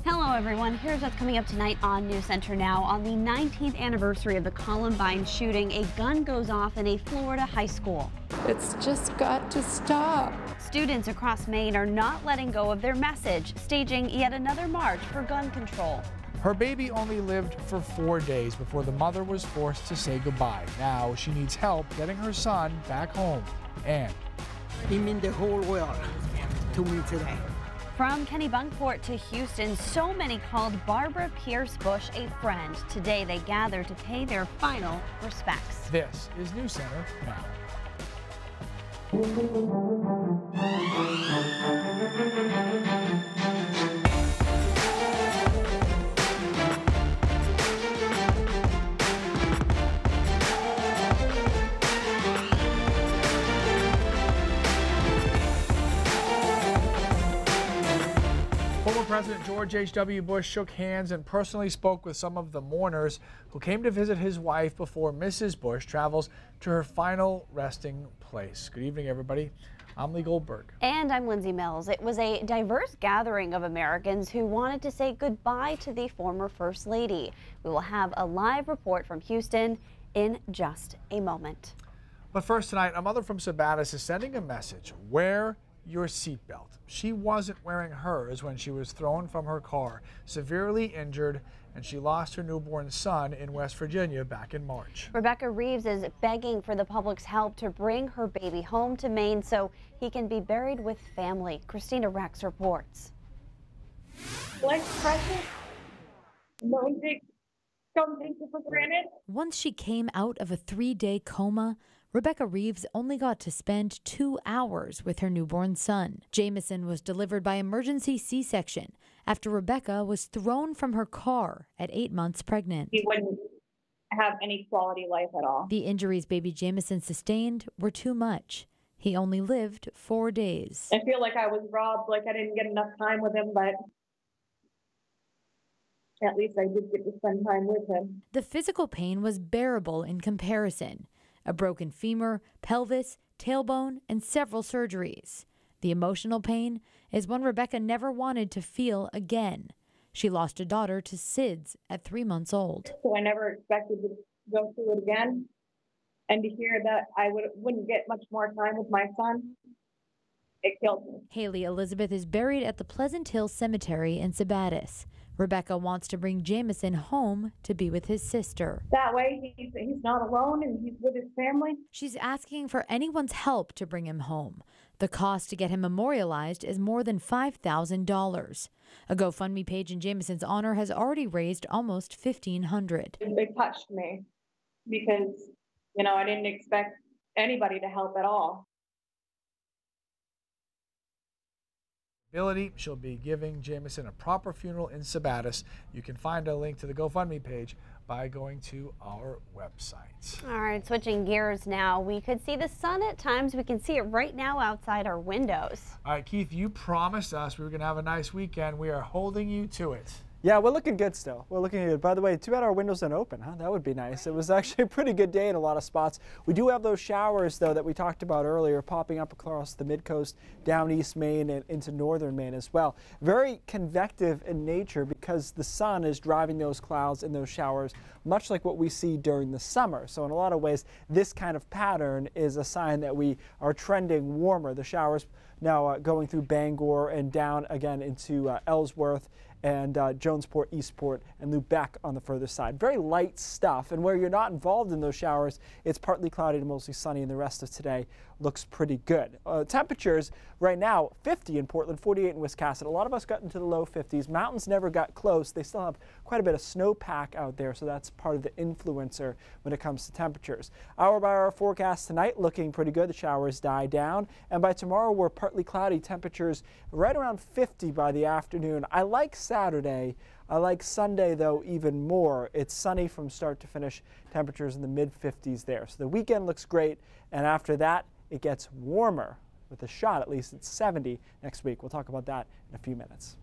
Hello everyone, here's what's coming up tonight on News Center Now. On the 19th anniversary of the Columbine shooting, a gun goes off in a Florida high school. It's just got to stop. Students across Maine are not letting go of their message, staging yet another march for gun control. Her baby only lived for 4 days before the mother was forced to say goodbye. Now she needs help getting her son back home. And he meant the whole world to me today. From Kennebunkport to Houston, so many called Barbara Pierce Bush a friend. Today they gather to pay their final respects. this is News Center Now. Former President George H.W. Bush shook hands and personally spoke with some of the mourners who came to visit his wife before Mrs. Bush travels to her final resting place. Good evening, everybody. I'm Lee Goldberg. And I'm Lindsay Mills. It was a diverse gathering of Americans who wanted to say goodbye to the former First Lady. We will have a live report from Houston in just a moment. But first tonight, a mother from Sabattis is sending a message. Wear your seatbelt. She wasn't wearing hers when she was thrown from her car, severely injured, and she lost her newborn son in West Virginia back in March. Rebecca Reeves is begging for the public's help to bring her baby home to Maine so he can be buried with family. Christina Rex reports. Like precious, don't take it for granted. Once she came out of a 3-day coma, Rebecca Reeves only got to spend 2 hours with her newborn son. Jameson was delivered by emergency C-section after Rebecca was thrown from her car at 8 months pregnant. He wouldn't have any quality life at all. The injuries baby Jameson sustained were too much. He only lived 4 days. I feel like I was robbed, like I didn't get enough time with him, but at least I did get to spend time with him. The physical pain was bearable in comparison. A broken femur, pelvis, tailbone, and several surgeries. The emotional pain is one Rebecca never wanted to feel again. She lost a daughter to SIDS at 3 months old. So I never expected to go through it again. And to hear that I wouldn't get much more time with my son, it killed me. Haley Elizabeth is buried at the Pleasant Hill Cemetery in Sabattis. Rebecca wants to bring Jameson home to be with his sister. That way he's not alone and he's with his family. She's asking for anyone's help to bring him home. The cost to get him memorialized is more than $5,000. A GoFundMe page in Jameson's honor has already raised almost $1,500. It touched me because, I didn't expect anybody to help at all. She'll be giving Jameson a proper funeral in Sabattis. You can find a link to the GoFundMe page by going to our website. All right, switching gears now. We could see the sun at times. We can see it right now outside our windows. All right, Keith, you promised us we were going to have a nice weekend. We are holding you to it. Yeah, we're looking good still. We're looking good. By the way, too bad our windows aren't open, huh? That would be nice. It was actually a pretty good day in a lot of spots. We do have those showers, though, that we talked about earlier, popping up across the mid-coast, down East Maine, and into northern Maine as well. Very convective in nature because the sun is driving those clouds and those showers, much like what we see during the summer. So in a lot of ways, this kind of pattern is a sign that we are trending warmer. The showers now going through Bangor and down again into Ellsworth and Jonesport, Eastport, and Lubec on the further side. Very light stuff, and where you're not involved in those showers, it's partly cloudy to mostly sunny, and the rest of today looks pretty good. Temperatures right now, 50 in Portland, 48 in Wiscasset. A lot of us got into the low 50s. Mountains never got close. They still have quite a bit of snowpack out there, so that's part of the influencer when it comes to temperatures. Hour by hour forecast tonight looking pretty good. The showers die down, and by tomorrow we're partly cloudy. Temperatures right around 50 by the afternoon. I like Saturday. I like Sunday, though, even more. It's sunny from start to finish, temperatures in the mid-50s there. So the weekend looks great, and after that, it gets warmer with a shot, at least at 70 next week. We'll talk about that in a few minutes.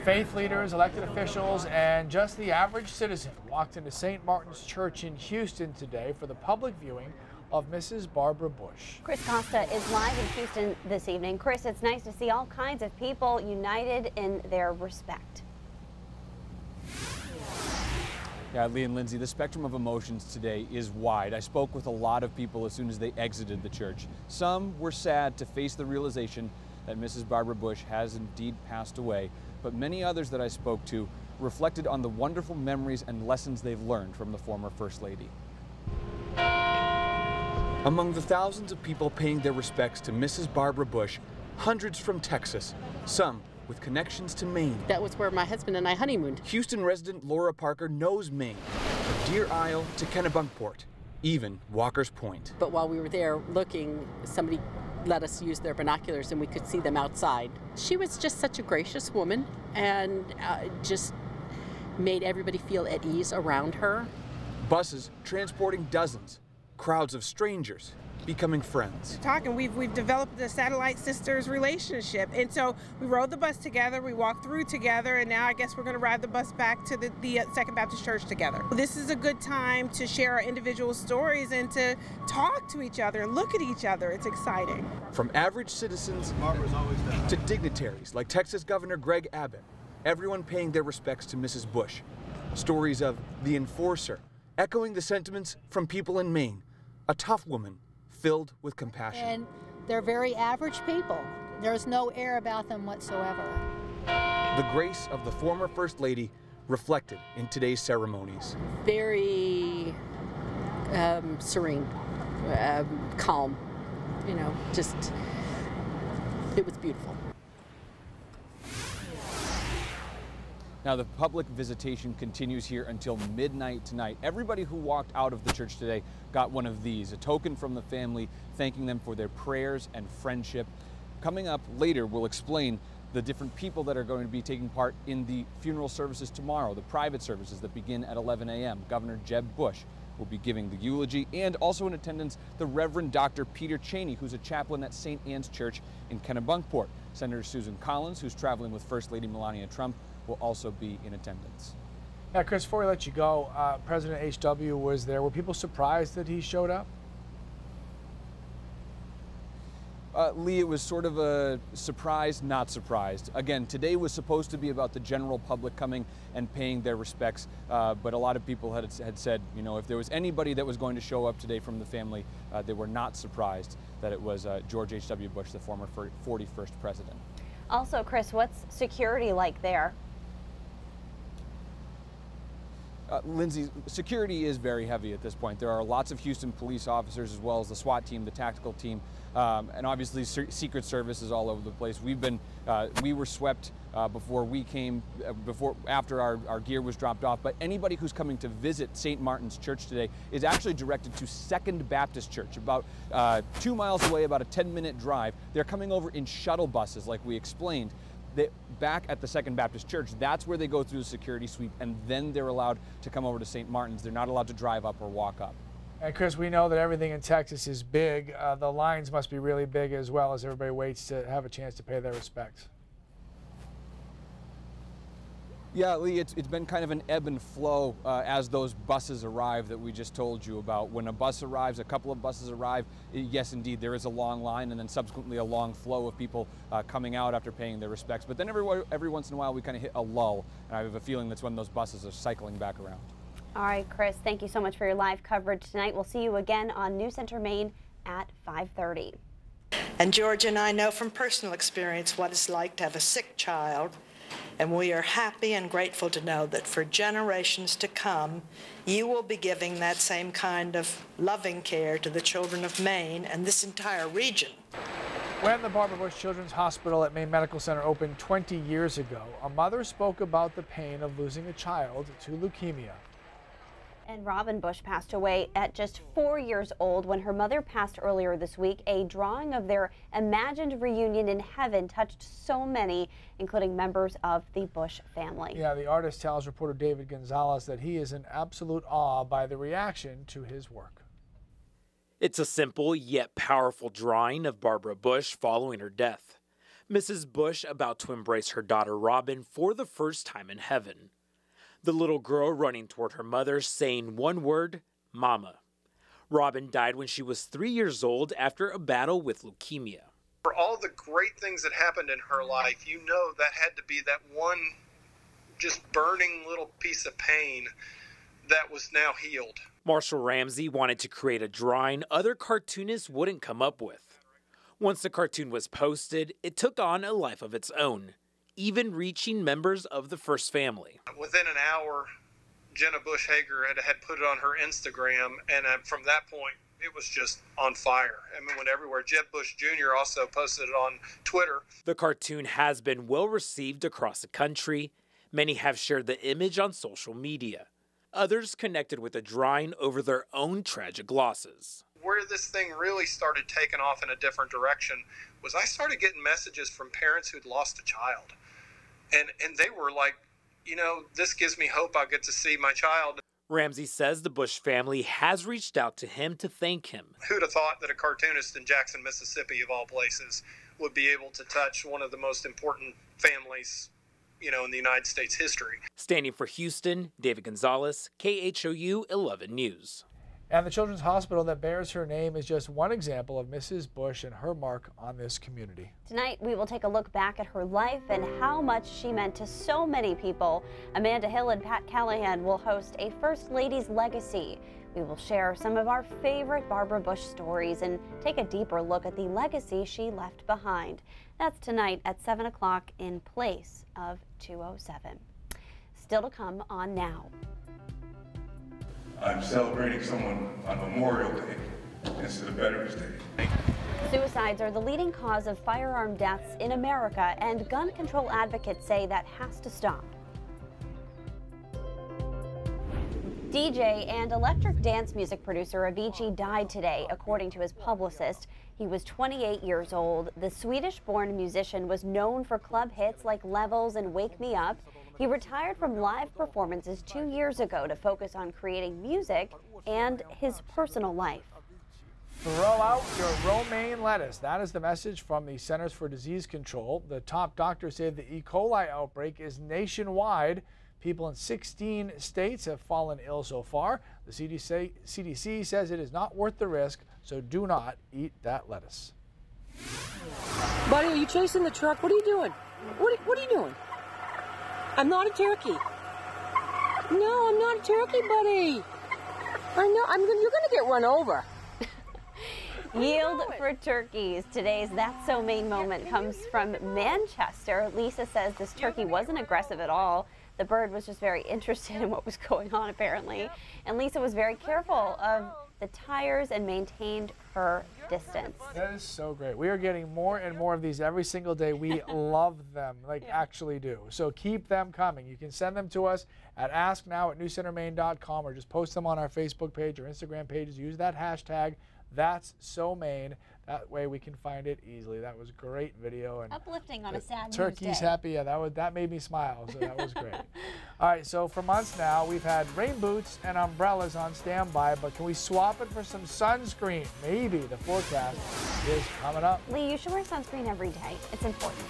Faith leaders, elected officials, and just the average citizen walked into St. Martin's Church in Houston today for the public viewing of Mrs. Barbara Bush. Chris Costa is live in Houston this evening. Chris, it's nice to see all kinds of people united in their respect. Yeah, Lee and Lindsay, the spectrum of emotions today is wide. I spoke with a lot of people as soon as they exited the church. Some were sad to face the realization that Mrs. Barbara Bush has indeed passed away, but many others that I spoke to reflected on the wonderful memories and lessons they've learned from the former First Lady. Among the thousands of people paying their respects to Mrs. Barbara Bush, hundreds from Texas, some with connections to Maine. That was where my husband and I honeymooned. Houston resident Laura Parker knows Maine, from Deer Isle to Kennebunkport, even Walker's Point. But while we were there looking, somebody let us use their binoculars and we could see them outside. She was just such a gracious woman and just made everybody feel at ease around her. Buses transporting dozens, crowds of strangers becoming friends. We've developed the Satellite Sisters relationship, and so we rode the bus together, we walked through together, and now I guess we're going to ride the bus back to the Second Baptist Church together. This is a good time to share our individual stories and to talk to each other and look at each other. It's exciting. From average citizens to dignitaries like Texas Governor Greg Abbott, everyone paying their respects to Mrs. Bush. Stories of the enforcer, echoing the sentiments from people in Maine, a tough woman filled with compassion. And they're very average people. There's no air about them whatsoever. The grace of the former First Lady reflected in today's ceremonies. Very serene, calm, just, it was beautiful. Now, the public visitation continues here until midnight tonight. Everybody who walked out of the church today got one of these, a token from the family thanking them for their prayers and friendship. Coming up later, we'll explain the different people that are going to be taking part in the funeral services tomorrow, the private services that begin at 11 a.m. Governor Jeb Bush will be giving the eulogy, and also in attendance, the Reverend Dr. Peter Cheney, who's a chaplain at St. Anne's Church in Kennebunkport. Senator Susan Collins, who's traveling with First Lady Melania Trump, will also be in attendance. Yeah, Chris, before we let you go, President H.W. was there. Were people surprised that he showed up? Lee, it was sort of a surprise, not surprised. Again, today was supposed to be about the general public coming and paying their respects, but a lot of people had said, if there was anybody that was going to show up today from the family, they were not surprised that it was George H.W. Bush, the former 41st president. Also, Chris, what's security like there? Lindsay, security is very heavy at this point. There are lots of Houston police officers as well as the SWAT team, the tactical team, and obviously Secret Service is all over the place. We were swept before we came, after our gear was dropped off, but anybody who's coming to visit St. Martin's Church today is actually directed to Second Baptist Church, about 2 miles away, about a 10-minute drive. They're coming over in shuttle buses, like we explained. Back at the Second Baptist Church, that's where they go through the security sweep, and then they're allowed to come over to St. Martin's. They're not allowed to drive up or walk up. And Chris, we know that everything in Texas is big. The lines must be really big as well as everybody waits to have a chance to pay their respects. Yeah, Lee, it's been kind of an ebb and flow as those buses arrive that we just told you about. When a bus arrives, a couple of buses arrive, yes, indeed, there is a long line and then subsequently a long flow of people coming out after paying their respects. But then every once in a while we kind of hit a lull, and I have a feeling that's when those buses are cycling back around. All right, Chris, thank you so much for your live coverage tonight. We'll see you again on News Center Maine at 5:30. And George and I know from personal experience what it's like to have a sick child. And we are happy and grateful to know that for generations to come, you will be giving that same kind of loving care to the children of Maine and this entire region. When the Barbara Bush Children's Hospital at Maine Medical Center opened 20 years ago, a mother spoke about the pain of losing a child to leukemia. And Robin Bush passed away at just 4 years old. When her mother passed earlier this week, a drawing of their imagined reunion in heaven touched so many, including members of the Bush family. Yeah, the artist tells reporter David Gonzalez that he is in absolute awe by the reaction to his work. It's a simple yet powerful drawing of Barbara Bush following her death. Mrs. Bush about to embrace her daughter Robin for the first time in heaven. The little girl running toward her mother saying one word, Mama. Robin died when she was 3 years old after a battle with leukemia. For all the great things that happened in her life, you know that had to be that one just burning little piece of pain that was now healed. Marshall Ramsey wanted to create a drawing other cartoonists wouldn't come up with. Once the cartoon was posted, it took on a life of its own, even reaching members of the First family. Within an hour, Jenna Bush Hager had put it on her Instagram, and from that point, it was just on fire. I mean, went everywhere. Jeb Bush Jr. also posted it on Twitter. The cartoon has been well received across the country. Many have shared the image on social media. Others connected with the drawing over their own tragic losses. Where this thing really started taking off in a different direction was I started getting messages from parents who'd lost a child. And they were like, you know, this gives me hope I'll get to see my child. Ramsey says the Bush family has reached out to him to thank him. Who'd have thought that a cartoonist in Jackson, Mississippi, of all places, would be able to touch one of the most important families, you know, in the United States history. Standing for Houston, David Gonzalez, KHOU 11 News. And the Children's Hospital that bears her name is just one example of Mrs. Bush and her mark on this community. Tonight, we will take a look back at her life and how much she meant to so many people. Amanda Hill and Pat Callahan will host a First Lady's Legacy. We will share some of our favorite Barbara Bush stories and take a deeper look at the legacy she left behind. That's tonight at 7 o'clock in place of 207. Still to come on Now. I'm celebrating someone on Memorial Day instead of Veterans Day. Suicides are the leading cause of firearm deaths in America, and gun control advocates say that has to stop. DJ and electric dance music producer Avicii died today, according to his publicist. He was 28 years old. The Swedish-born musician was known for club hits like Levels and Wake Me Up. He retired from live performances 2 years ago to focus on creating music and his personal life. Throw out your romaine lettuce. That is the message from the Centers for Disease Control. The top doctors say the E. coli outbreak is nationwide. People in 16 states have fallen ill so far. The CDC says it is not worth the risk, so do not eat that lettuce. Buddy, are you chasing the truck? What are you doing? What are you doing? I'm not a turkey. No, I'm not a turkey, buddy. I know. You're gonna get run over. Yield for turkeys. Today's That's So Maine moment comes from Manchester. Lisa says this turkey wasn't aggressive at all. The bird was just very interested in what was going on, apparently. And Lisa was very careful of the tires and maintained her distance. That is so great. We are getting more and more of these every single day. We love them, actually do. So keep them coming. You can send them to us at asknow@newscentermaine.com or just post them on our Facebook page or Instagram pages. Use that hashtag, That's So Maine. That way we can find it easily. That was a great video. And uplifting on a sad turkey's news day. Happy. Yeah, that made me smile. So that was great. All right, so for months now, we've had rain boots and umbrellas on standby, but can we swap it for some sunscreen? Maybe. The forecast is coming up. Lee, you should wear sunscreen every day. It's important.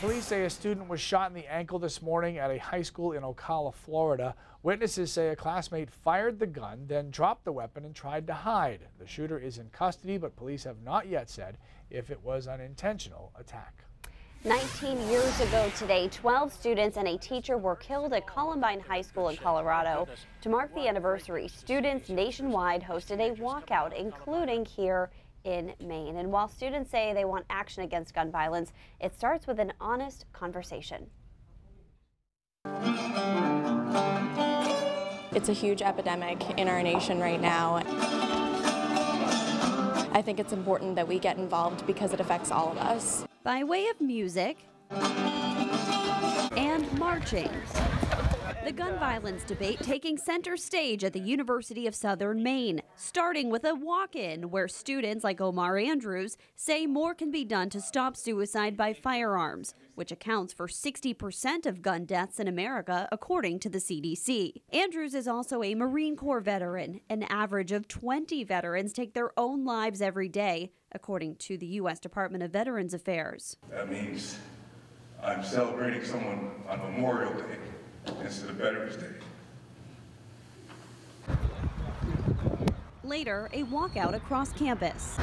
Police say a student was shot in the ankle this morning at a high school in Ocala, Florida. Witnesses say a classmate fired the gun, then dropped the weapon and tried to hide. The shooter is in custody, but police have not yet said if it was an intentional attack. 19 years ago today, 12 students and a teacher were killed at Columbine High School in Colorado. To mark the anniversary, students nationwide hosted a walkout, including here in Maine. And while students say they want action against gun violence, it starts with an honest conversation. It's a huge epidemic in our nation right now. I think it's important that we get involved because it affects all of us. By way of music and marching. The gun violence debate taking center stage at the University of Southern Maine, starting with a walk-in where students like Omar Andrews say more can be done to stop suicide by firearms, which accounts for 60% of gun deaths in America, according to the CDC. Andrews is also a Marine Corps veteran. An average of 20 veterans take their own lives every day, according to the U.S. Department of Veterans Affairs. That means I'm celebrating someone on Memorial Day instead of Veterans Day. later, a walkout across campus.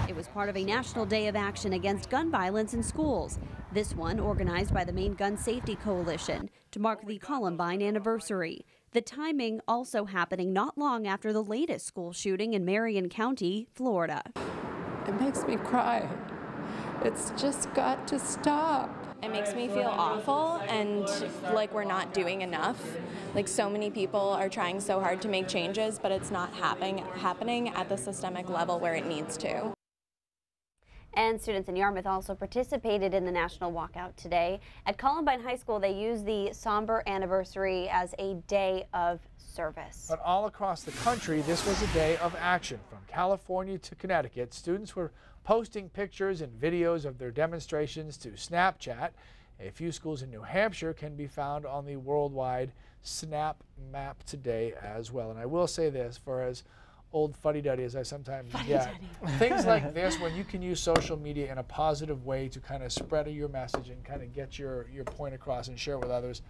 It was part of a national day of action against gun violence in schools. This one organized by the Maine Gun Safety Coalition to mark the Columbine anniversary. The timing also happening not long after the latest school shooting in Marion County, Florida. It makes me cry. It's just got to stop. It makes me feel awful and like we're not doing enough. Like so many people are trying so hard to make changes, but it's not happening at the systemic level where it needs to. And students in Yarmouth also participated in the national walkout today. At Columbine High School, they used the somber anniversary as a day of service. But all across the country, this was a day of action. From California to Connecticut, students were posting pictures and videos of their demonstrations to Snapchat. A few schools in New Hampshire can be found on the worldwide Snap Map today as well. And I will say this, for as old fuddy-duddy as I sometimes get, things like this, when you can use social media in a positive way to kind of spread your message and kind of get your point across and share it with others,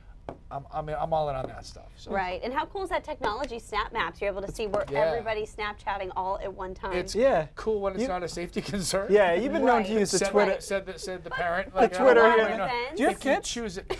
I'm all in on that stuff. So. Right, and how cool is that technology, Snap Maps? You're able to see where everybody's Snapchatting all at one time. It's cool when it's not a safety concern. Yeah, you've been known to use the Twitter. Said the parent. Like, Twitter. Do you have kids? Choose it.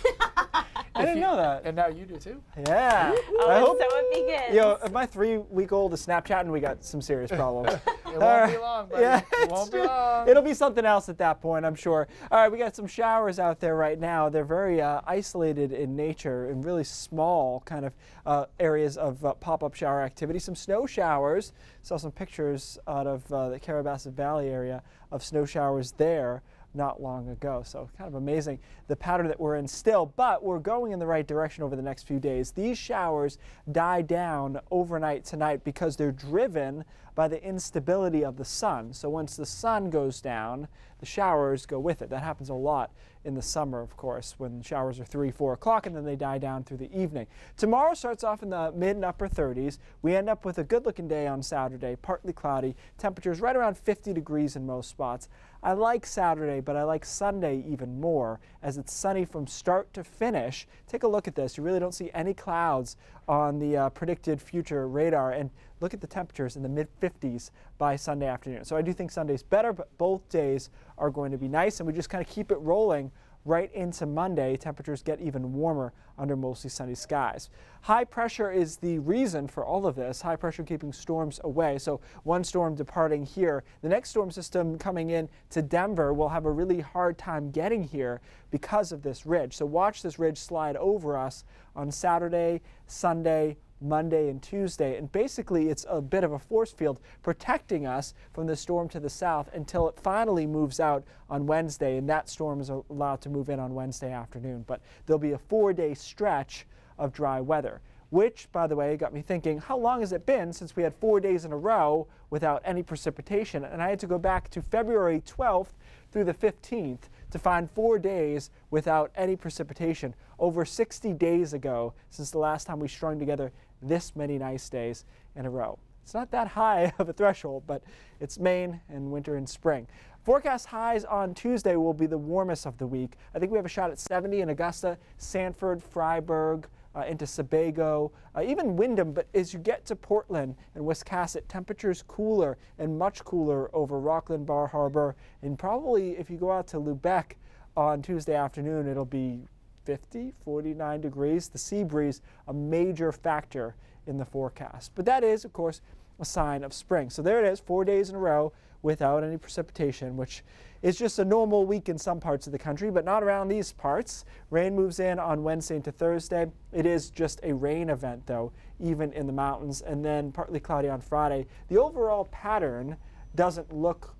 I didn't know that. And now you do too? Yeah. Oh, I hope so it begins. You know, if my 3-week-old is Snapchatting, we got some serious problems. It won't be long, buddy. Yeah, it won't be long. It'll be something else at that point, I'm sure. All right, we got some showers out there right now. They're very isolated in nature and really small kind of areas of pop-up shower activity. Some snow showers. Saw some pictures out of the Carrabassett Valley area of snow showers there not long ago. So kind of amazing the pattern that we're in still, but we're going in the right direction over the next few days. These showers die down overnight tonight because they're driven by the instability of the sun. So once the sun goes down, the showers go with it. That happens a lot in the summer, of course, when showers are 3, 4 o'clock and then they die down through the evening. Tomorrow starts off in the mid and upper 30s. We end up with a good-looking day on Saturday, partly cloudy. Temperatures right around 50 degrees in most spots. I like Saturday, but I like Sunday even more as it's sunny from start to finish. Take a look at this. You really don't see any clouds on the predicted future radar. And look at the temperatures in the mid-50s by Sunday afternoon. So I do think Sunday's better, but both days are going to be nice. And we just kind of keep it rolling right into Monday. Temperatures get even warmer under mostly sunny skies. High pressure is the reason for all of this. High pressure keeping storms away. So one storm departing here. The next storm system coming in to Denver will have a really hard time getting here because of this ridge. So watch this ridge slide over us on Saturday, Sunday, Monday and Tuesday, and basically it's a bit of a force field protecting us from the storm to the south until it finally moves out on Wednesday, and that storm is allowed to move in on Wednesday afternoon. But there'll be a 4-day stretch of dry weather, which, by the way, got me thinking, how long has it been since we had 4 days in a row without any precipitation? And I had to go back to February 12th through the 15th to find 4 days without any precipitation. Over 60 days ago since the last time we strung together this many nice days in a row. It's not that high of a threshold, but it's Maine and winter and spring. Forecast highs on Tuesday will be the warmest of the week. I think we have a shot at 70 in Augusta, Sanford, Freiburg, into Sebago, even Windham, but as you get to Portland and Wiscasset, temperatures cooler and much cooler over Rockland, Bar Harbor, and probably if you go out to Lubec on Tuesday afternoon, it'll be 50, 49 degrees. The sea breeze, a major factor in the forecast. But that is, of course, a sign of spring. So there it is, 4 days in a row without any precipitation, which is just a normal week in some parts of the country, but not around these parts. Rain moves in on Wednesday into Thursday. It is just a rain event, though, even in the mountains, and then partly cloudy on Friday. The overall pattern doesn't look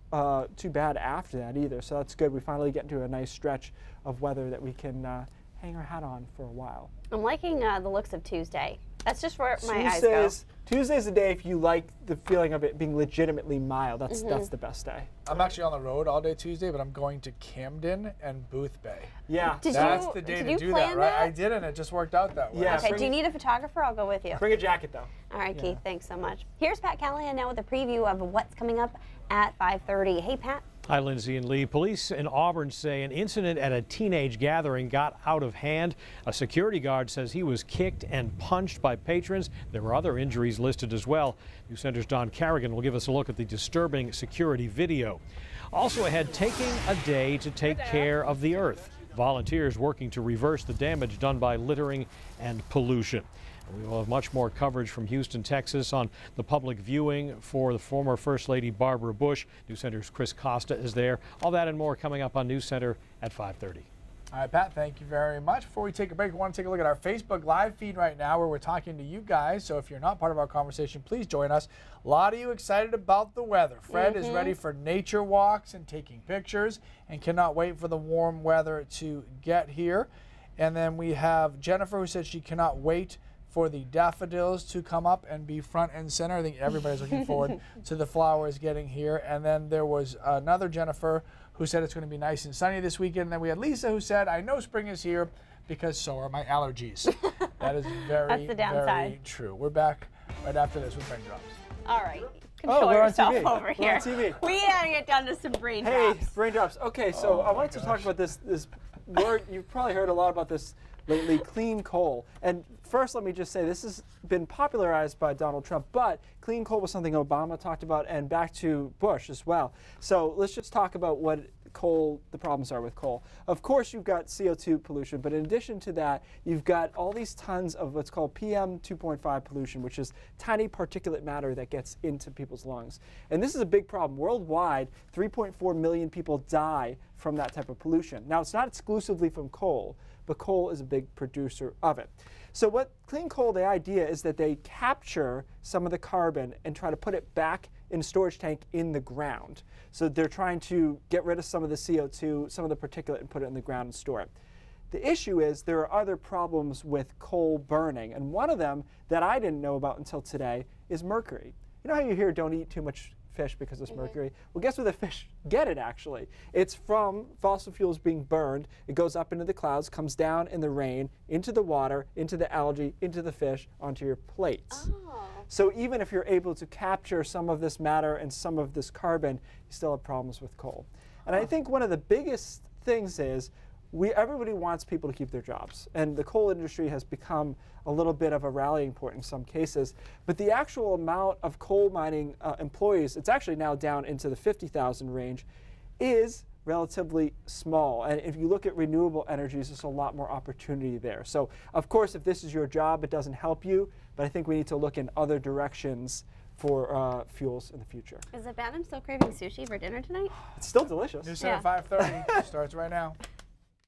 too bad after that either, so that's good. We finally get into a nice stretch of weather that we can hang our hat on for a while. I'm liking the looks of Tuesday. That's just where my eyes go. Tuesday's the day if you like the feeling of it being legitimately mild. That's the best day. I'm actually on the road all day Tuesday, but I'm going to Camden and Booth Bay. Yeah. That's the day to do that, right? I did, and it just worked out that way. Yeah, okay, do you need a photographer? I'll go with you. Bring a jacket, though. All right, Keith, thanks so much. Here's Pat Callahan now with a preview of what's coming up at 5:30. Hey, Pat. Hi, Lindsay and Lee. Police in Auburn say an incident at a teenage gathering got out of hand. A security guard says he was kicked and punched by patrons. There were other injuries listed as well. News Center's Don Carrigan will give us a look at the disturbing security video. Also ahead, taking a day to take care of the earth. Volunteers working to reverse the damage done by littering and pollution. We will have much more coverage from Houston, Texas on the public viewing for the former First Lady Barbara Bush. News Center's Chris Costa is there. All that and more coming up on News Center at 5:30. All right, Pat, thank you very much. Before we take a break, we want to take a look at our Facebook Live feed right now where we're talking to you guys. So if you're not part of our conversation, please join us. A lot of you excited about the weather. Fred is ready for nature walks and taking pictures and cannot wait for the warm weather to get here. And then we have Jennifer who said she cannot wait for the daffodils to come up and be front and center. I think everybody's looking forward to the flowers getting here. And then there was another Jennifer who said it's going to be nice and sunny this weekend. And then we had Lisa who said, I know spring is here because so are my allergies. That is very, very true. We're back right after this with Raindrops. All right. Control yourself over here. We're on TV. We gotta get down to some raindrops. Hey, raindrops. Okay, so I wanted to talk about this word. You've probably heard a lot about this lately, clean coal. And first, let me just say this has been popularized by Donald Trump, but clean coal was something Obama talked about and back to Bush as well. So let's just talk about what coal, the problems are with coal. Of course, you've got CO2 pollution, but in addition to that, you've got all these tons of what's called PM 2.5 pollution, which is tiny particulate matter that gets into people's lungs. And this is a big problem. Worldwide, 3.4 million people die from that type of pollution. Now, it's not exclusively from coal, but coal is a big producer of it. So what clean coal, the idea is that they capture some of the carbon and try to put it back in a storage tank in the ground. So they're trying to get rid of some of the CO2, some of the particulate, and put it in the ground and store it. The issue is there are other problems with coal burning, and one of them that I didn't know about until today is mercury. You know how you hear don't eat too much fish because it's mercury? Well, guess where the fish get it, actually? It's from fossil fuels being burned. It goes up into the clouds, comes down in the rain, into the water, into the algae, into the fish, onto your plates. So even if you're able to capture some of this matter and some of this carbon, you still have problems with coal. And I think one of the biggest things is everybody wants people to keep their jobs. And the coal industry has become a little bit of a rallying point in some cases. But the actual amount of coal mining employees, it's actually now down into the 50,000 range, is relatively small. And if you look at renewable energies, there's a lot more opportunity there. So, of course, if this is your job, it doesn't help you. But I think we need to look in other directions for fuels in the future. Is it bad I'm still craving sushi for dinner tonight? It's still delicious. News Center 5:30 starts right now.